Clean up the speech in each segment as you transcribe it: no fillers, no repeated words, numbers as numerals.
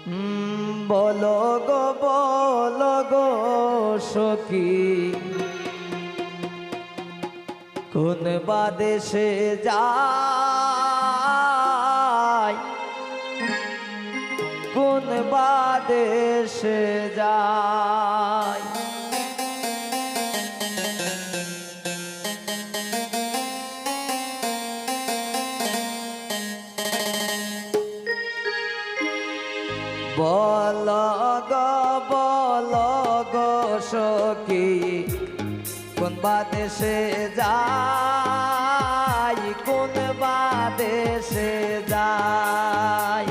বলো গো সখী কোন বাদেশে যায় কোন বাদেশে যায় বলো গো সখী কোন বাদেশে যায় কোন বাদেশে যায়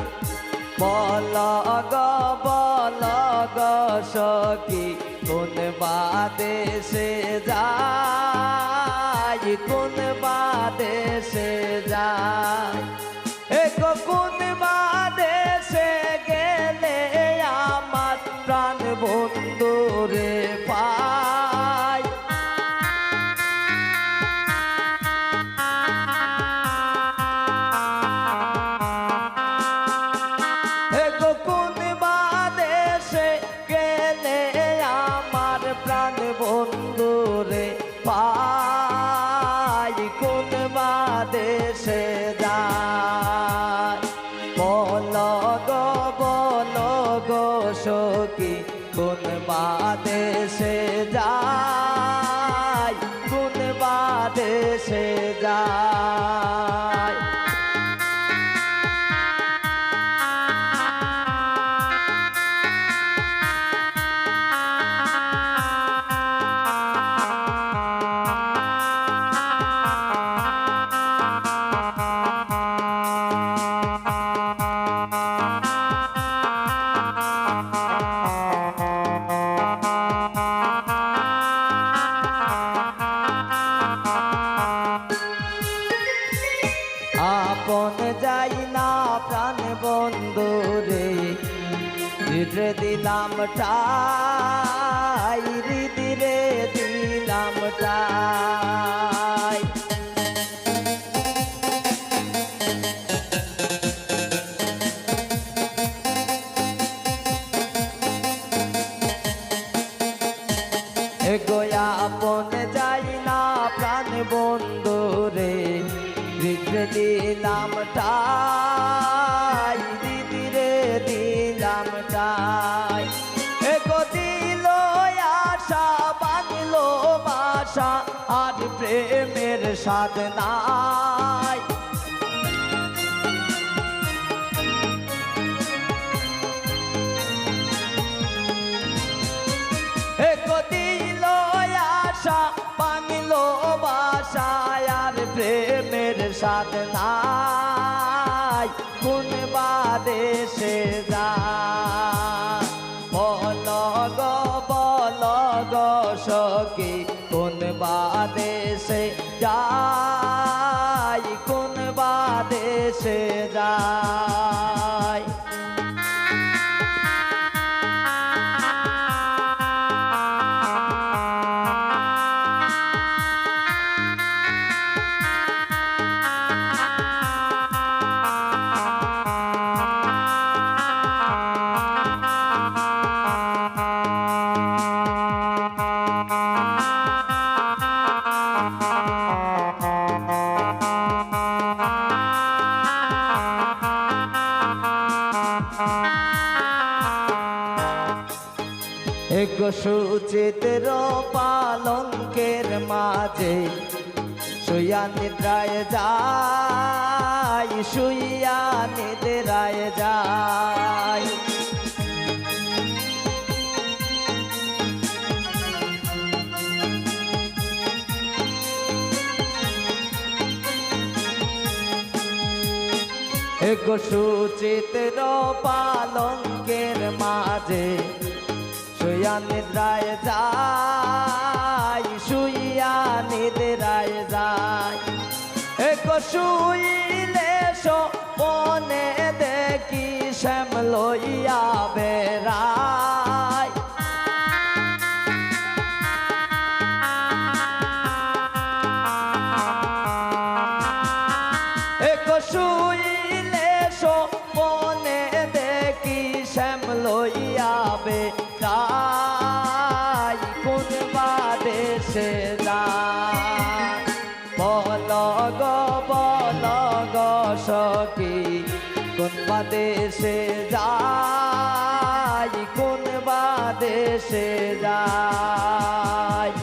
বলো গো সখী কোন বাদেশে যায় কোন বাদেশে যায় কোন বাদেশে গেলে আমার প্রাণ বন্ধুরে পায় কোন বাদেশে গেলে আমার প্রাণ বন্ধুরে পায় কোন বাদেশে যায় বলো গো সখী কোন বাদেশে যায় কোন বাদেশে যায় আপন যাই না প্রাণ বন্ধুরে হৃদে দিলাম ঠাই হৃদিরে দিলাম ঠাই গোয়া আপন যাই না প্রাণ বন্ধুরে হৃদে দিলাম ঠাই হৃদিরে দিলাম ঠাই দিল আশা বাঁধল বাসা আর প্রেমের সাধনায় দিল আশা বাঁধল বাসায় আর প্রেমের সাধনায় কোন বাদেশে যায় বলো গো সখী কোন বাদেশে যায় কোন বাদেশে যায় সুচিতের পালঙ্কের মাঝে শুইয়া নিদ্রায় যায় শুইয়া নিদ্রায় যায় সুচিতের পালঙ্কের মাঝে শুইয়া নিদ্রায় যায় শুইয়া নিদ্রায় যায় শুইলে সপনে দেখি শ্যাম লইয়া বেড়ায় শুইলে সপনে দেখি শ্যাম লইয়া বেটাই কোন বাদেশে যায় বল গো সখী কোন বাদেশে যায় কোন বাদেশে যায়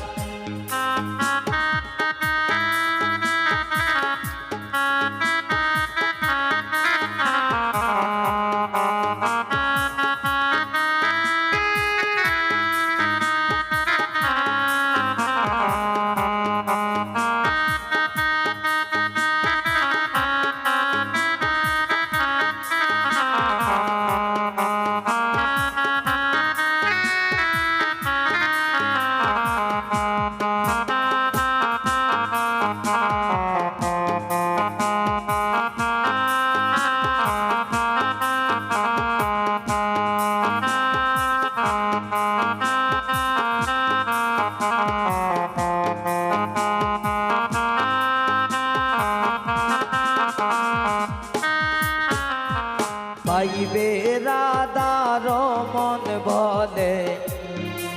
পাইবে রাধার মন বলে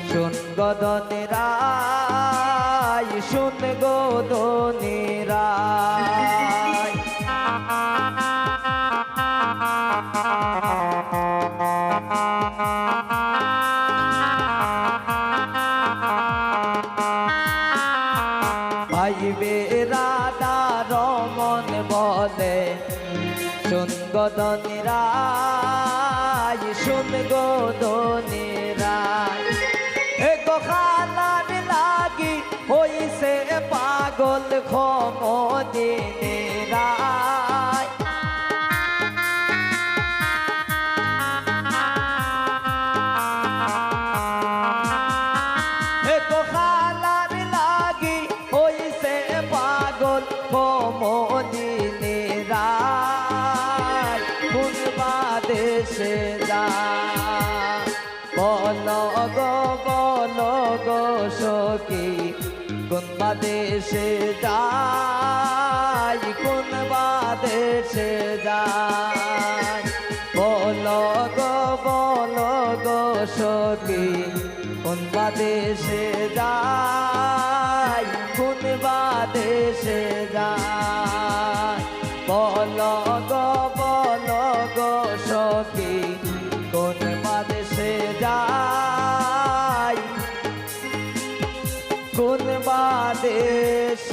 শুন গদনিরাই শুন গদনিরাই পাইবে রাধার মন বলে শুন গদনিরাই শুন গদনিরাই এ গোখালার লাগি হইছে পাগল খমদিনিরাই এ গোখালার লাগি হইছে পাগল খমদিনিরাই কোন বাদেশে যায় বল গো সখী কোন বাদেশে যায় কোন বাদেশে যায় বল গো সখী কোন বাদেশে যায় কোন বাদেশে যায় বল গো সখী কোন বাদেশে যায় কোন বাদেশ